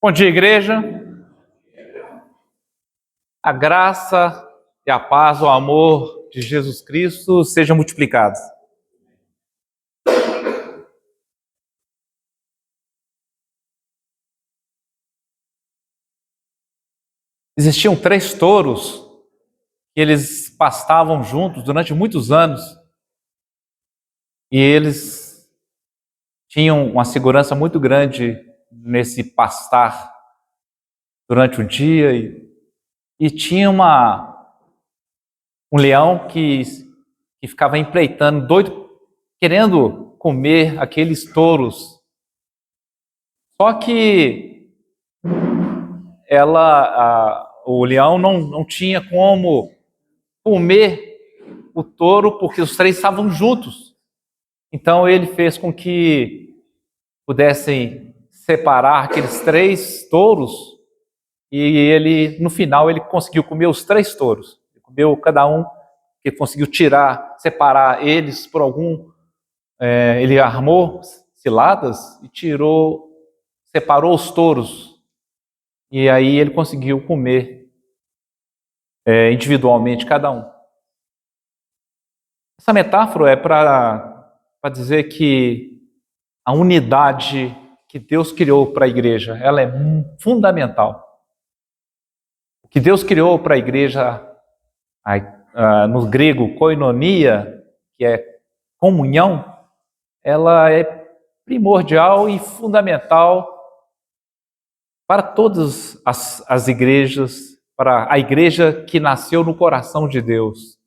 Bom dia, igreja. A graça e a paz, o amor de Jesus Cristo sejam multiplicados. Existiam 3 touros que eles pastavam juntos durante muitos anos e eles tinham uma segurança muito grande nesse pastar durante o dia e tinha um leão que ficava empreitando, doido, querendo comer aqueles touros. Só que o leão não tinha como comer o touro porque os 3 estavam juntos. Então ele fez com que pudessem separar aqueles 3 touros e ele, no final, ele conseguiu comer os 3 touros. Ele comeu cada um, que conseguiu separar eles por ele armou ciladas e separou os touros. E aí ele conseguiu comer individualmente cada um. Essa metáfora é para dizer que a unidade que Deus criou para a igreja, ela é fundamental. O que Deus criou para a igreja, no grego koinonia, que é comunhão, ela é primordial e fundamental para todas as igrejas, para a igreja que nasceu no coração de Deus.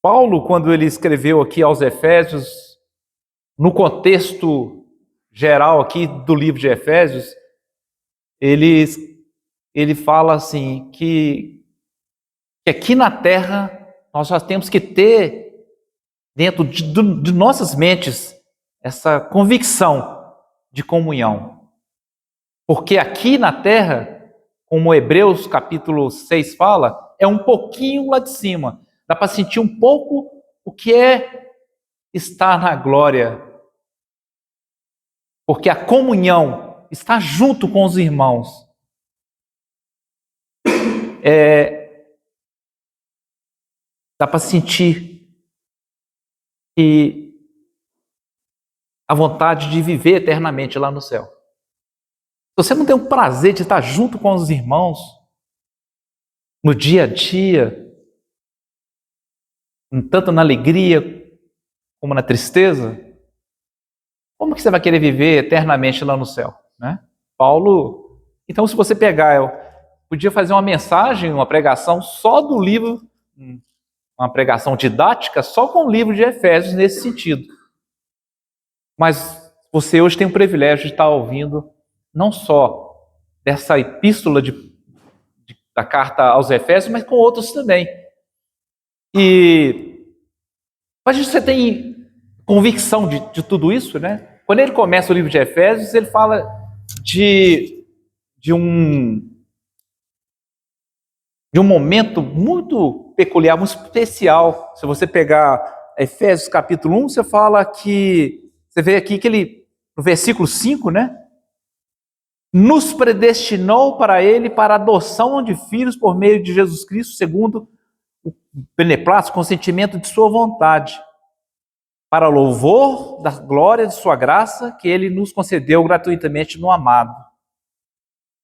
Paulo, quando ele escreveu aqui aos Efésios, no contexto geral aqui do livro de Efésios, ele fala assim, que aqui na terra nós já temos que ter dentro de nossas mentes essa convicção de comunhão. Porque aqui na terra, como Hebreus capítulo 6 fala, é um pouquinho lá de cima. Dá para sentir um pouco o que é estar na glória. Porque a comunhão está junto com os irmãos. Dá para sentir que a vontade de viver eternamente lá no céu. Se você não tem o prazer de estar junto com os irmãos no dia a dia, tanto na alegria como na tristeza, como que você vai querer viver eternamente lá no céu, né? Paulo, então se você pegar, eu podia fazer uma mensagem, uma pregação só do livro, uma pregação didática só com o livro de Efésios nesse sentido. Mas você hoje tem o privilégio de estar ouvindo não só dessa epístola da carta aos Efésios, mas com outros também. Mas você tem convicção de tudo isso, né? Quando ele começa o livro de Efésios, ele fala de um momento muito peculiar, muito especial. Se você pegar Efésios capítulo 1, você vê aqui que ele, no versículo 5, né? Nos predestinou para ele, para a adoção de filhos por meio de Jesus Cristo, segundo o beneplácito, consentimento de sua vontade, para louvor da glória de sua graça, que ele nos concedeu gratuitamente no amado,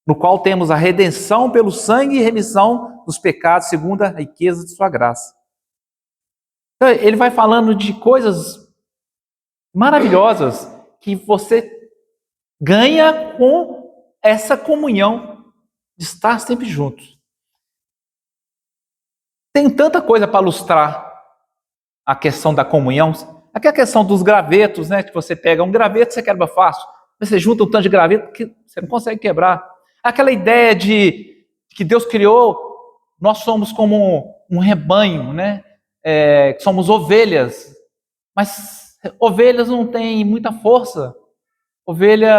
no qual temos a redenção pelo sangue e remissão dos pecados, segundo a riqueza de sua graça. Então, ele vai falando de coisas maravilhosas que você ganha com essa comunhão de estar sempre juntos. Tem tanta coisa para ilustrar a questão da comunhão. Aqui a questão dos gravetos, né? Que você pega um graveto, você quebra fácil. Você junta um tanto de graveto que você não consegue quebrar. Aquela ideia de que Deus criou, nós somos como um rebanho, né? Somos ovelhas. Mas ovelhas não têm muita força. Ovelha,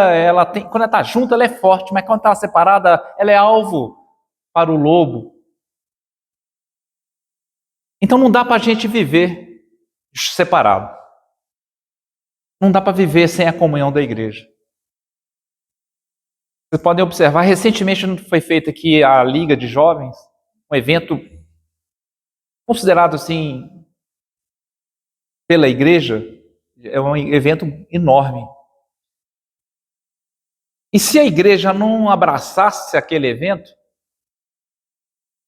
quando ela está junto, ela é forte, mas quando está separada, ela é alvo para o lobo. Então não dá para a gente viver separado. Não dá para viver sem a comunhão da igreja. Vocês podem observar, recentemente foi feita aqui a Liga de Jovens, um evento considerado assim pela igreja, é um evento enorme. E se a igreja não abraçasse aquele evento,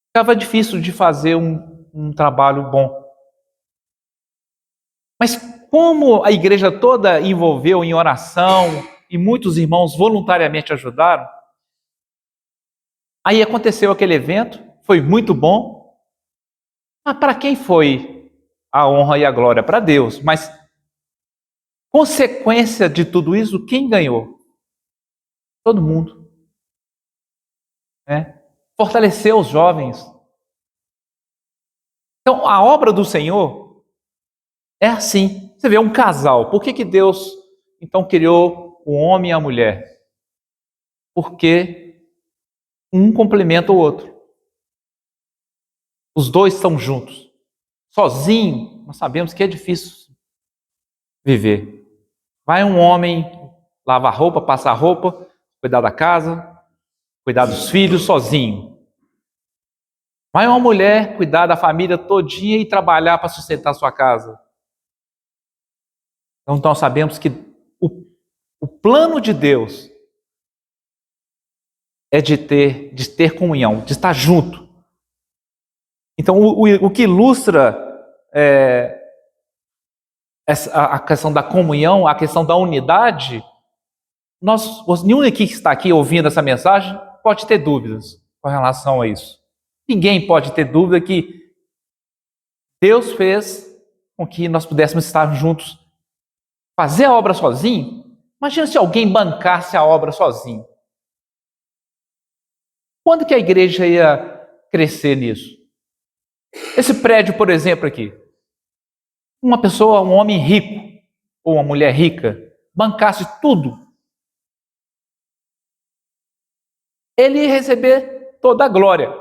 ficava difícil de fazer um trabalho bom. Mas como a igreja toda envolveu em oração e muitos irmãos voluntariamente ajudaram, aí aconteceu aquele evento, foi muito bom. Mas para quem foi a honra e a glória? Para Deus. Mas consequência de tudo isso, quem ganhou? Todo mundo. Né? Fortaleceu os jovens. Então, a obra do Senhor é assim. Você vê, um casal. Por que Deus, então, criou o homem e a mulher? Porque um complementa o outro. Os dois estão juntos. Sozinho, nós sabemos que é difícil viver. Vai um homem lavar roupa, passar roupa, cuidar da casa, cuidar dos filhos sozinho. Vai uma mulher cuidar da família todinha e trabalhar para sustentar a sua casa. Então sabemos que o plano de Deus é de ter comunhão, de estar junto. Então o que ilustra a questão da comunhão, a questão da unidade, nenhum aqui que está aqui ouvindo essa mensagem pode ter dúvidas com relação a isso. Ninguém pode ter dúvida que Deus fez com que nós pudéssemos estar juntos. Fazer a obra sozinho? Imagina se alguém bancasse a obra sozinho. Quando que a igreja ia crescer nisso? Esse prédio, por exemplo, aqui. Uma pessoa, um homem rico, ou uma mulher rica, bancasse tudo. Ele ia receber toda a glória.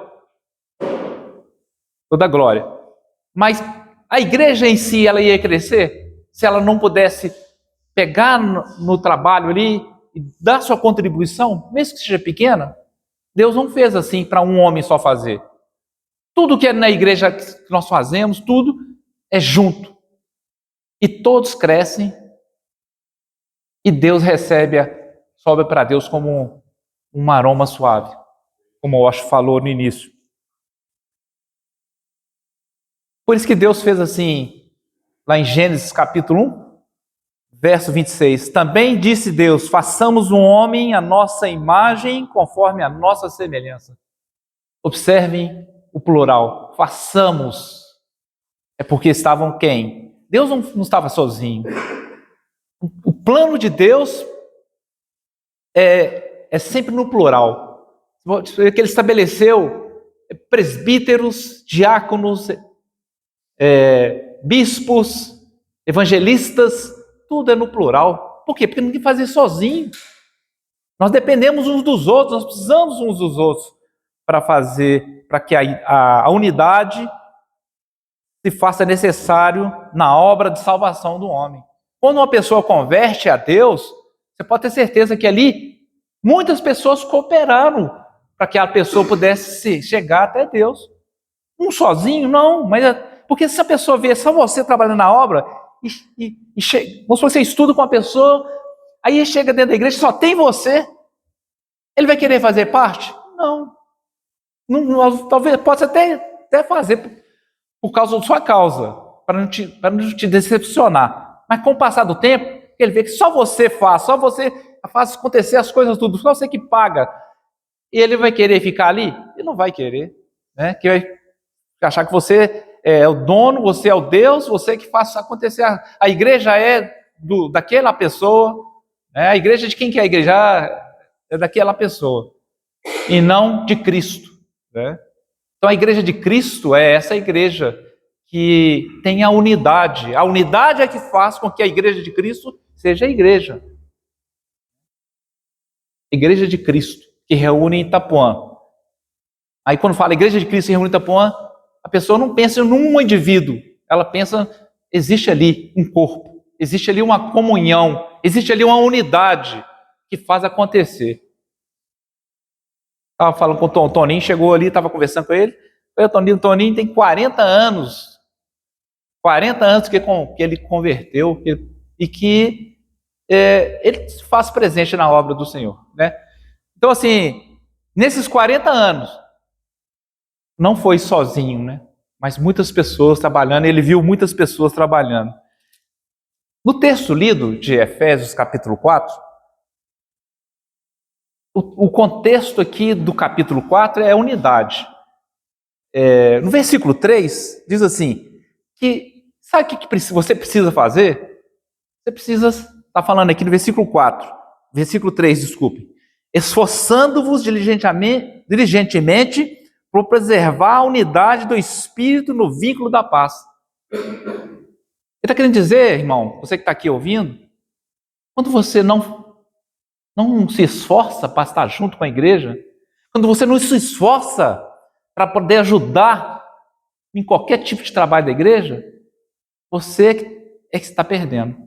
Toda a glória. Mas a igreja em si, ela ia crescer se ela não pudesse pegar no trabalho ali e dar sua contribuição, mesmo que seja pequena. Deus não fez assim para um homem só fazer. Tudo que é na igreja que nós fazemos, tudo é junto. E todos crescem e Deus sobe para Deus como um aroma suave, como o Osho falou no início. Por isso que Deus fez assim, lá em Gênesis capítulo 1, verso 26. Também disse Deus, façamos um homem à nossa imagem, conforme a nossa semelhança. Observem o plural, façamos. É porque estavam quem? Deus não estava sozinho. O plano de Deus é sempre no plural. Que ele estabeleceu presbíteros, diáconos, bispos, evangelistas, tudo é no plural. Por quê? Porque ninguém faz isso sozinho. Nós dependemos uns dos outros, nós precisamos uns dos outros para que a unidade se faça necessário na obra de salvação do homem. Quando uma pessoa converte a Deus, você pode ter certeza que ali muitas pessoas cooperaram para que a pessoa pudesse chegar até Deus. Um sozinho, não, mas porque se a pessoa vê só você trabalhando na obra, vamos supor, você estuda com uma pessoa, aí chega dentro da igreja, só tem você, ele vai querer fazer parte? Não. Talvez possa até fazer por causa da sua causa, para não te decepcionar. Mas com o passar do tempo, ele vê que só você faz acontecer as coisas tudo, só você que paga. E ele vai querer ficar ali? Ele não vai querer. Né? Que vai achar que você é o dono, você é o Deus, você que faz acontecer. A igreja é daquela pessoa, né? A igreja de quem que é a igreja? É daquela pessoa, e não de Cristo. Né? Então a igreja de Cristo é essa igreja que tem a unidade. A unidade é que faz com que a igreja de Cristo seja a igreja. Igreja de Cristo, que reúne em Itapuã. Aí quando fala igreja de Cristo que reúne em Itapuã, a pessoa não pensa num indivíduo. Ela pensa, existe ali um corpo, existe ali uma comunhão, existe ali uma unidade que faz acontecer. Estava falando com o Toninho, chegou ali, estava conversando com ele. O Toninho tem 40 anos. 40 anos que ele converteu e que ele se faz presente na obra do Senhor, né? Então, assim, nesses 40 anos, não foi sozinho, né? Mas muitas pessoas trabalhando, ele viu muitas pessoas trabalhando. No texto lido de Efésios, capítulo 4, o contexto aqui do capítulo 4 é a unidade. No versículo 3, diz assim, que sabe o que você precisa fazer? Você precisa, está falando aqui no versículo 4, versículo 3, desculpe, esforçando-vos diligentemente por preservar a unidade do Espírito no vínculo da paz. Ele está querendo dizer, irmão, você que está aqui ouvindo, quando você não se esforça para estar junto com a igreja, quando você não se esforça para poder ajudar em qualquer tipo de trabalho da igreja, você é que está perdendo.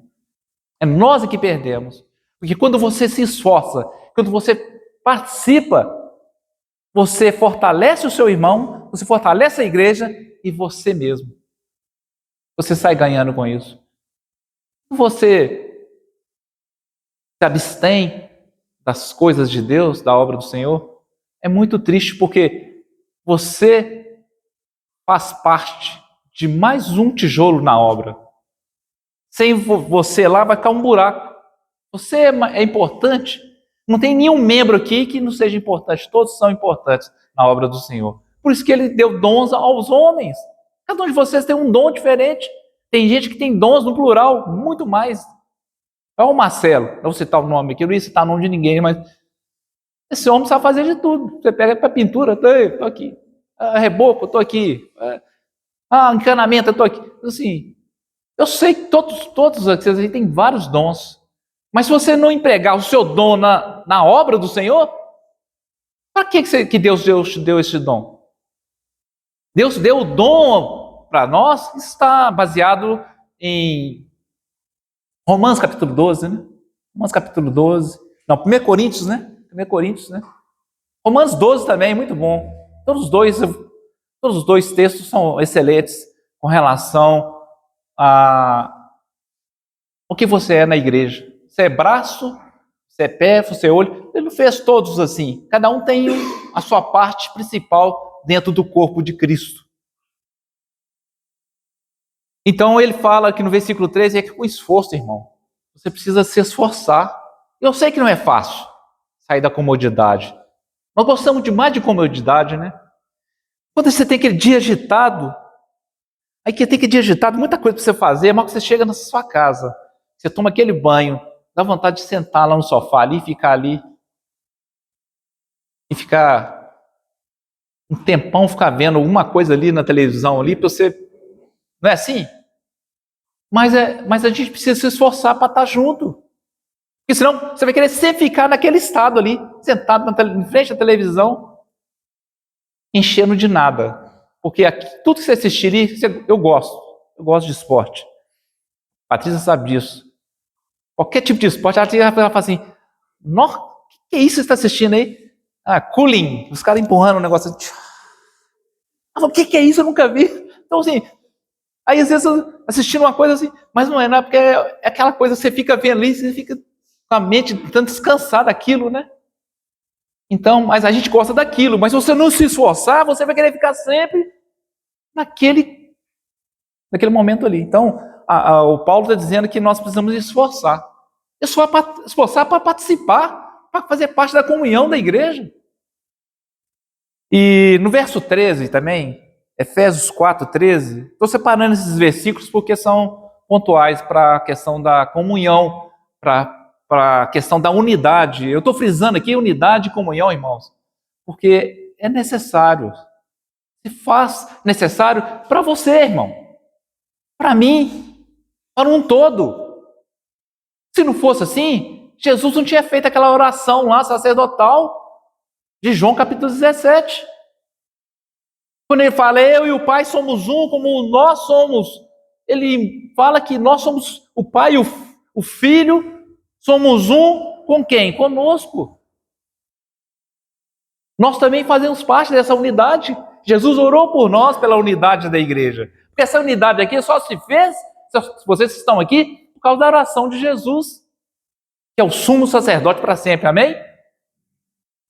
É nós que perdemos. Porque quando você se esforça, quando você participa, você fortalece o seu irmão, você fortalece a igreja e você mesmo. Você sai ganhando com isso. Você se abstém das coisas de Deus, da obra do Senhor, é muito triste porque você faz parte de mais um tijolo na obra. Sem você lá vai ficar um buraco. Você é importante. Não tem nenhum membro aqui que não seja importante. Todos são importantes na obra do Senhor. Por isso que ele deu dons aos homens. Cada um de vocês tem um dom diferente. Tem gente que tem dons no plural, muito mais. É o Marcelo, eu vou citar o nome aqui, eu não ia citar o nome de ninguém, mas esse homem sabe fazer de tudo. Você pega para pintura, estou aqui. Reboco, estou aqui. Encanamento, estou aqui. Assim, eu sei que todos vocês têm vários dons, mas se você não empregar o seu dom na obra do Senhor, para que Deus deu esse dom? Deus deu o dom para nós, está baseado em Romanos capítulo 12, né? Romanos capítulo 12. Não, 1 Coríntios, né? 1 Coríntios, né? Romanos 12 também, muito bom. Todos os dois textos são excelentes com relação o que você é na igreja. Você é braço, você é pé, você é olho. Ele não fez todos assim. Cada um tem a sua parte principal dentro do corpo de Cristo. Então ele fala aqui no versículo 13, é que com esforço, irmão. Você precisa se esforçar. Eu sei que não é fácil sair da comodidade. Nós gostamos demais de comodidade, né? Quando você tem aquele dia agitado, aí que tem aquele dia agitado, muita coisa para você fazer, mas você chega na sua casa, você toma aquele banho, dá vontade de sentar lá no sofá ali, ficar ali, e ficar um tempão, ficar vendo alguma coisa ali na televisão ali, para você... Não é assim? Mas a gente precisa se esforçar para estar junto. Porque senão você vai querer sempre ficar naquele estado ali, sentado em frente à televisão, enchendo de nada. Porque tudo que você assistir ali, eu gosto de esporte. A Patrícia sabe disso. Qualquer tipo de esporte, ela fala assim, nossa, o que é isso que você está assistindo aí? Cooling, os caras empurrando um negócio. Ela fala, o que é isso? Eu nunca vi. Então, assim, aí às vezes assistindo uma coisa assim, mas não é porque é aquela coisa, você fica vendo ali, você fica com a mente tanto descansada daquilo, né? Então, mas a gente gosta daquilo, mas se você não se esforçar, você vai querer ficar sempre naquele momento ali. Então, o Paulo está dizendo que nós precisamos esforçar. Esforçar para participar, para fazer parte da comunhão da igreja. E no verso 13 também, Efésios 4:13, estou separando esses versículos porque são pontuais para a questão da comunhão, para a questão da unidade. Eu estou frisando aqui unidade e comunhão, irmãos, porque é necessário. Se faz necessário para você, irmão, para mim, para um todo. Se não fosse assim, Jesus não tinha feito aquela oração lá sacerdotal de João capítulo 17. Quando ele fala, eu e o Pai somos um, como nós somos, ele fala que nós somos o Pai e o Filho, somos um com quem? Conosco. Nós também fazemos parte dessa unidade. Jesus orou por nós pela unidade da igreja. Porque essa unidade aqui só se fez, se vocês estão aqui, por causa da oração de Jesus, que é o sumo sacerdote para sempre, amém?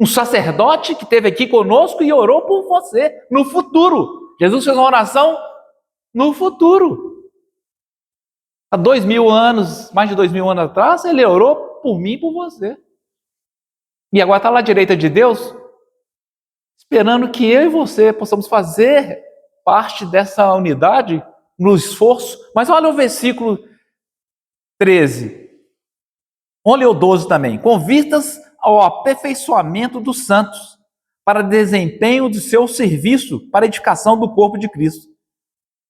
Um sacerdote que esteve aqui conosco e orou por você no futuro. Jesus fez uma oração no futuro. Há 2000 anos, mais de 2000 anos atrás, ele orou por mim e por você. E agora está lá à direita de Deus, esperando que eu e você possamos fazer parte dessa unidade no esforço. Mas olha o versículo 13. Olha o 12 também. Com vistas ao aperfeiçoamento dos santos, para desempenho de seu serviço, para a edificação do corpo de Cristo.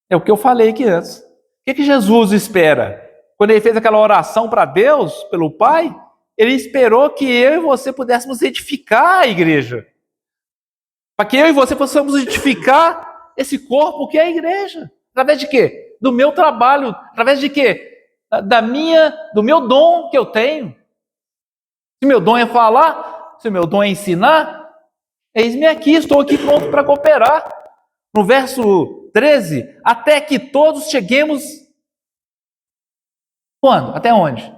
É o que eu falei aqui antes. O que Jesus espera? Quando ele fez aquela oração para Deus, pelo Pai, ele esperou que eu e você pudéssemos edificar a igreja. Para que eu e você possamos edificar esse corpo que é a igreja. Através de quê? Do meu trabalho. Através de quê? Do meu dom que eu tenho. Se meu dom é falar, se meu dom é ensinar, eis-me aqui, estou aqui pronto para cooperar. No verso 13, até que todos cheguemos... Quando? Até onde?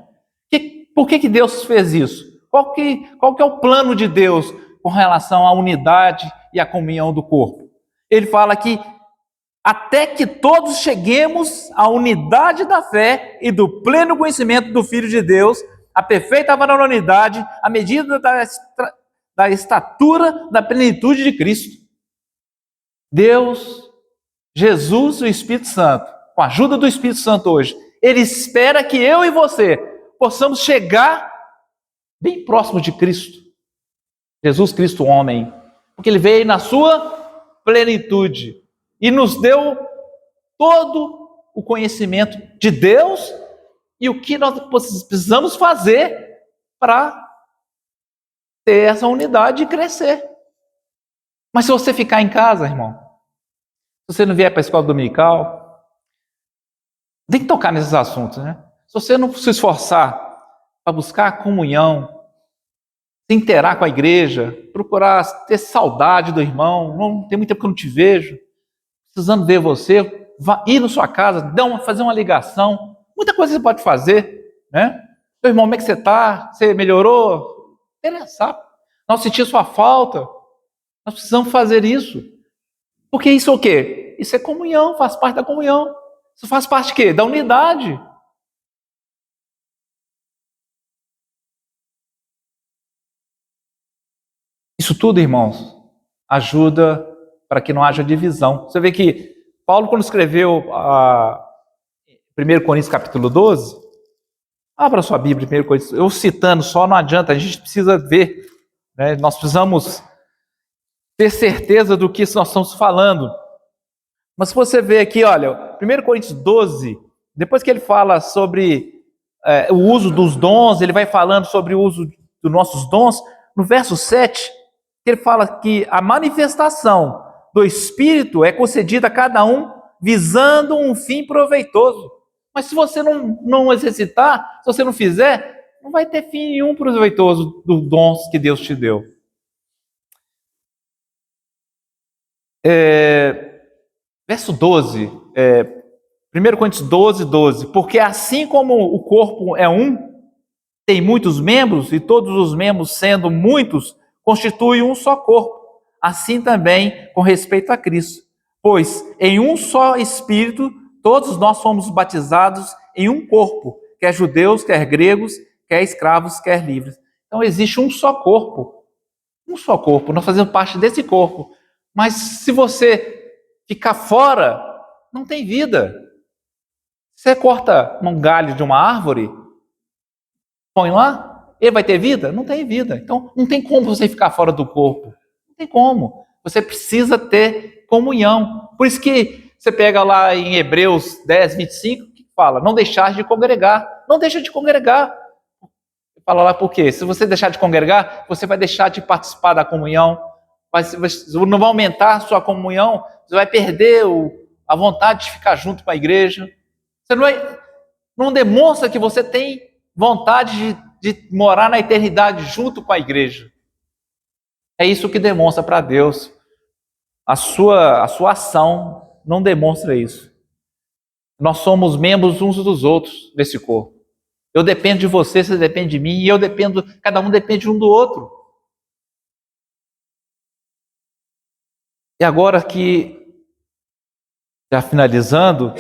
Por que Deus fez isso? Qual que é o plano de Deus com relação à unidade e à comunhão do corpo? Ele fala que até que todos cheguemos à unidade da fé e do pleno conhecimento do Filho de Deus, a perfeita varonilidade, à medida da estatura da plenitude de Cristo. Deus, Jesus e o Espírito Santo, com a ajuda do Espírito Santo hoje, Ele espera que eu e você possamos chegar bem próximo de Cristo. Jesus Cristo, homem, porque Ele veio na sua plenitude e nos deu todo o conhecimento de Deus e o que nós precisamos fazer para ter essa unidade e crescer. Mas se você ficar em casa, irmão, se você não vier para a escola dominical, tem que tocar nesses assuntos, né? Se você não se esforçar para buscar a comunhão, se interar com a igreja, procurar ter saudade do irmão, não tem muito tempo que eu não te vejo, precisando ver você, ir na sua casa, fazer uma ligação, muita coisa você pode fazer, né? Meu irmão, como é que você está? Você melhorou? Interessar. Nós sentimos sua falta. Nós precisamos fazer isso. Porque isso é o quê? Isso é comunhão, faz parte da comunhão. Isso faz parte de quê? Da unidade. Isso tudo, irmãos, ajuda para que não haja divisão. Você vê que Paulo, quando escreveu 1 Coríntios capítulo 12, abra sua Bíblia, 1 Coríntios, eu citando só, não adianta, a gente precisa ver, né? Nós precisamos ter certeza do que nós estamos falando. Mas se você vê aqui, olha, 1 Coríntios 12, depois que ele fala sobre o uso dos dons, ele vai falando sobre o uso dos nossos dons, no verso 7, ele fala que a manifestação do Espírito é concedida a cada um visando um fim proveitoso. Mas se você não exercitar, se você não fizer, não vai ter fim nenhum proveitoso dos dons que Deus te deu. Verso 12, 1 Coríntios 12, 12. Porque assim como o corpo é um, tem muitos membros, e todos os membros, sendo muitos, constituem um só corpo. Assim também com respeito a Cristo. Pois em um só Espírito, todos nós fomos batizados em um corpo, quer judeus, quer gregos, quer escravos, quer livres. Então existe um só corpo. Um só corpo, nós fazemos parte desse corpo. Mas se você ficar fora, não tem vida. Você corta um galho de uma árvore, põe lá, ele vai ter vida? Não tem vida. Então, não tem como você ficar fora do corpo. Não tem como. Você precisa ter comunhão. Por isso que você pega lá em Hebreus 10, 25, que fala, não deixar de congregar. Não deixa de congregar. Fala lá por quê? Se você deixar de congregar, você vai deixar de participar da comunhão. Não vai aumentar a sua comunhão. Você vai perder a vontade de ficar junto com a igreja. Você não demonstra que você tem vontade de morar na eternidade junto com a igreja. É isso que demonstra para Deus. A sua ação não demonstra isso. Nós somos membros uns dos outros desse corpo. Eu dependo de você, você depende de mim, e eu dependo, cada um depende um do outro. E agora que, já finalizando,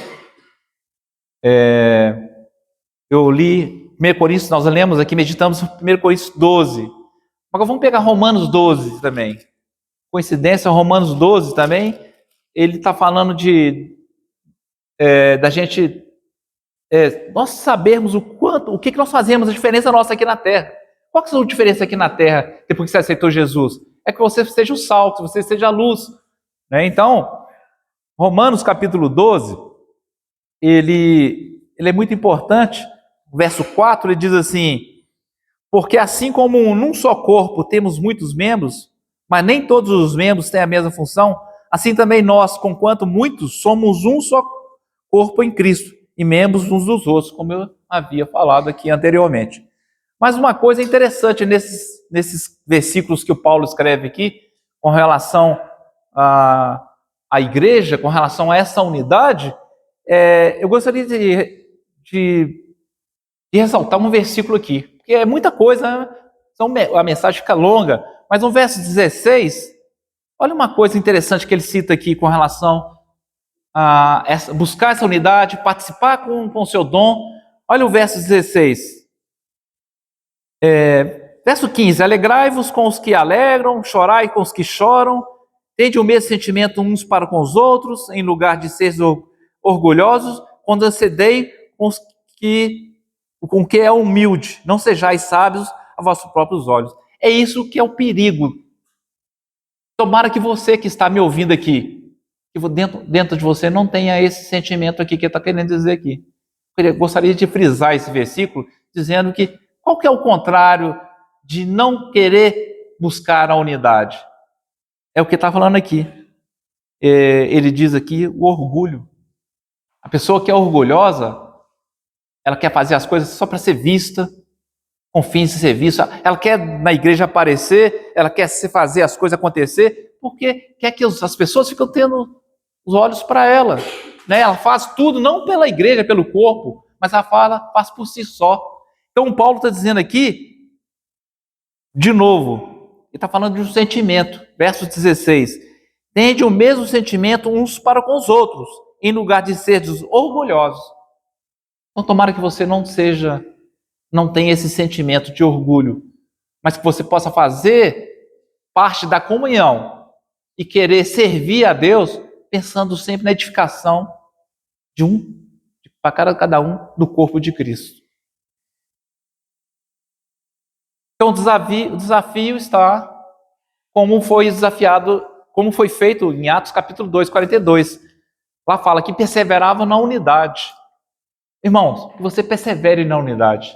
eu li 1 Coríntios, nós lemos aqui, meditamos em 1 Coríntios 12. Agora vamos pegar Romanos 12 também. Coincidência, Romanos 12 também, ele está falando da gente, nós sabermos o que nós fazemos, a diferença nossa aqui na Terra. Qual que é a diferença aqui na Terra, depois que você aceitou Jesus? É que você seja o sal, que você seja a luz. Né? Então, Romanos capítulo 12, ele é muito importante. Verso 4, ele diz assim: porque assim como num só corpo temos muitos membros, mas nem todos os membros têm a mesma função, assim também nós, conquanto muitos, somos um só corpo em Cristo, e membros uns dos outros, como eu havia falado aqui anteriormente. Mas uma coisa interessante nesses versículos que o Paulo escreve aqui, com relação à igreja, com relação a essa unidade, eu gostaria de ressaltar um versículo aqui, porque é muita coisa, a mensagem fica longa, mas no verso 16, olha uma coisa interessante que ele cita aqui com relação a buscar essa unidade, participar com o seu dom. Olha o verso 16. Verso 15: alegrai-vos com os que alegram, chorai com os que choram, tende o mesmo sentimento uns para com os outros, em lugar de seres orgulhosos, concedei com que é humilde, não sejais sábios a vossos próprios olhos. É isso que é o perigo. Tomara que você que está me ouvindo aqui, que dentro de você não tenha esse sentimento aqui que ele está querendo dizer aqui. Eu gostaria de frisar esse versículo, dizendo que qual que é o contrário de não querer buscar a unidade? É o que está falando aqui. Ele diz aqui o orgulho. A pessoa que é orgulhosa, ela quer fazer as coisas só para ser vista, com fins de ser vista. Ela quer na igreja aparecer, ela quer fazer as coisas acontecer, porque quer que as pessoas fiquem tendo os olhos para ela. Né? Ela faz tudo, não pela igreja, pelo corpo, mas ela faz por si só. Então Paulo está dizendo aqui, de novo, ele está falando de um sentimento. Verso 16: tende o mesmo sentimento uns para com os outros, em lugar de seres orgulhosos. Então tomara que você não tenha esse sentimento de orgulho, mas que você possa fazer parte da comunhão e querer servir a Deus, pensando sempre na edificação para cada um do corpo de Cristo. Então o desafio está como foi feito em Atos capítulo 2, 42. Lá fala que perseveravam na unidade. Irmãos, que você persevere na unidade.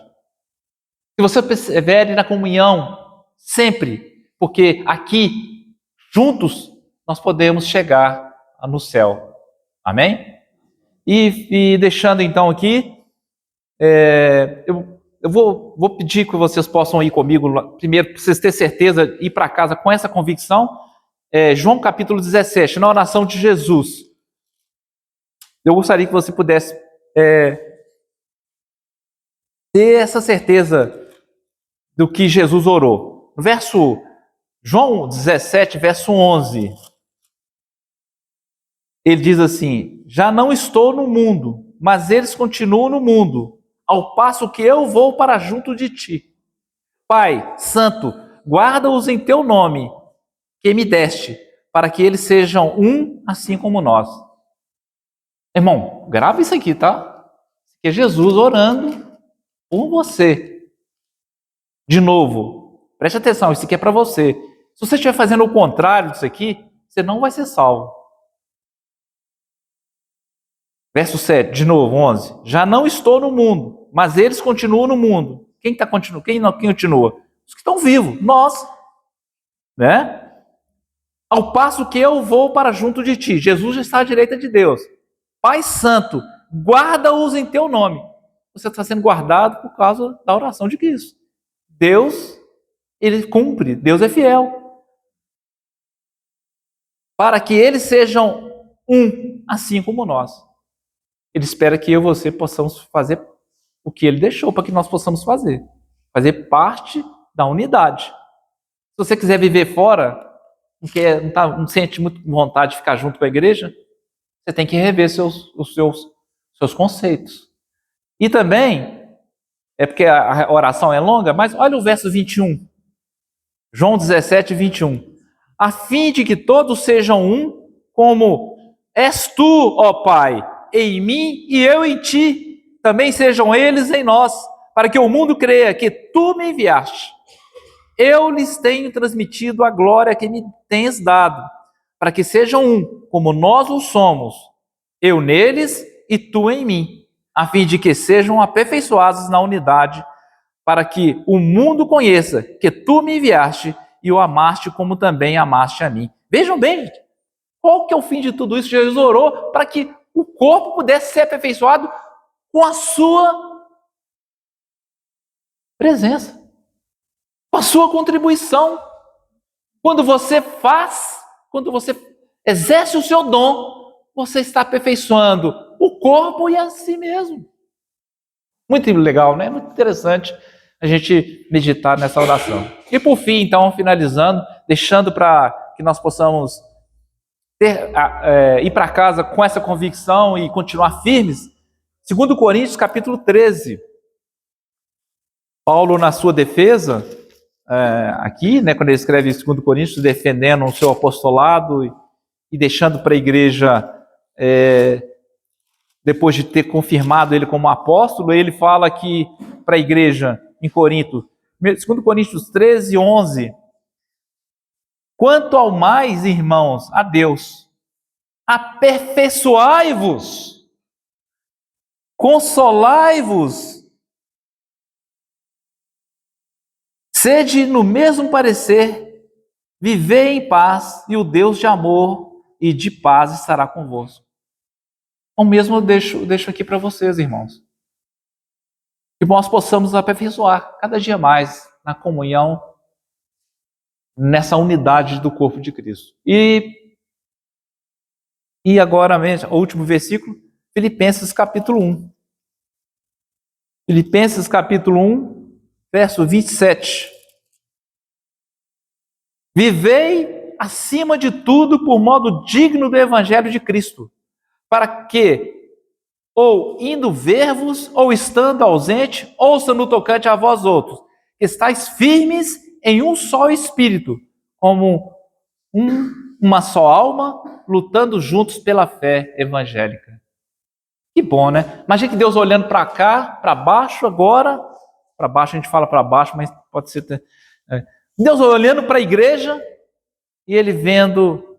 Que você persevere na comunhão sempre, porque aqui, juntos, nós podemos chegar no céu. Amém? E deixando então aqui, eu vou pedir que vocês possam ir comigo, primeiro, para vocês terem certeza, ir para casa com essa convicção. João capítulo 17, na oração de Jesus. Eu gostaria que você pudesse ter essa certeza do que Jesus orou. João 17, verso 11. Ele diz assim: já não estou no mundo, mas eles continuam no mundo, ao passo que eu vou para junto de ti. Pai Santo, guarda-os em teu nome, que me deste, para que eles sejam um, assim como nós. Irmão, grava isso aqui, tá? Que é Jesus orando por você. De novo, preste atenção, isso aqui é para você. Se você estiver fazendo o contrário disso aqui, você não vai ser salvo. Verso 7, de novo, 11. Já não estou no mundo, mas eles continuam no mundo. Quem continua? Os que estão vivos, nós. Né? Ao passo que eu vou para junto de ti. Jesus já está à direita de Deus. Pai Santo, guarda-os em teu nome. Você está sendo guardado por causa da oração de Cristo. Deus, ele cumpre, Deus é fiel. para que eles sejam um, assim como nós. Ele espera que eu e você possamos fazer o que ele deixou para que nós possamos fazer parte da unidade. Se você quiser viver fora, não sente muito vontade de ficar junto com a igreja, você tem que rever os seus conceitos. E também, é porque a oração é longa, mas olha o verso 21. João 17, 21. A fim de que todos sejam um, como és tu, ó Pai, em mim e eu em ti, também sejam eles em nós, para que o mundo creia que tu me enviaste. Eu lhes tenho transmitido a glória que me tens dado, para que sejam um, como nós o somos, eu neles e tu em mim, a fim de que sejam aperfeiçoados na unidade, para que o mundo conheça que tu me enviaste e o amaste como também amaste a mim. Vejam bem, gente, qual que é o fim de tudo isso? Jesus orou para que o corpo pudesse ser aperfeiçoado com a sua presença, com a sua contribuição. Quando você exerce o seu dom, você está aperfeiçoando o corpo e a si mesmo. Muito legal, né? Muito interessante a gente meditar nessa oração. E por fim, então, finalizando, deixando para que nós possamos ir para casa com essa convicção e continuar firmes, 2 Coríntios capítulo 13. Paulo, na sua defesa, aqui, né, quando ele escreve 2 Coríntios, defendendo o seu apostolado e deixando para a igreja, depois de ter confirmado ele como apóstolo, ele fala aqui para a igreja em Corinto, 2 Coríntios 13, 11, quanto ao mais, irmãos, a Deus, aperfeiçoai-vos, consolai-vos, sede no mesmo parecer, vivei em paz, e o Deus de amor e de paz estará convosco. O mesmo eu deixo aqui para vocês, irmãos. Que nós possamos aperfeiçoar cada dia mais na comunhão, nessa unidade do corpo de Cristo. E agora, o último versículo, Filipenses capítulo 1. Filipenses capítulo 1, verso 27. Vivei acima de tudo por modo digno do evangelho de Cristo, para que, ou indo ver-vos, ou estando ausente, ouça no tocante a vós outros, estáis firmes em um só espírito, como uma só alma, lutando juntos pela fé evangélica. Que bom, né? Imagina que Deus olhando para cá, para baixo agora, para baixo a gente fala para baixo, mas pode ser... Deus olhando para a igreja e Ele vendo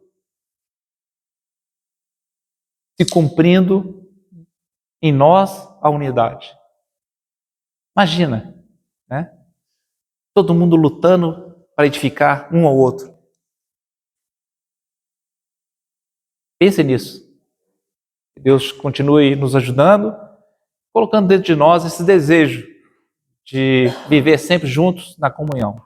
se cumprindo em nós a unidade. Imagina, né? Todo mundo lutando para edificar um ao outro. Pense nisso. Deus continue nos ajudando, colocando dentro de nós esse desejo de viver sempre juntos na comunhão.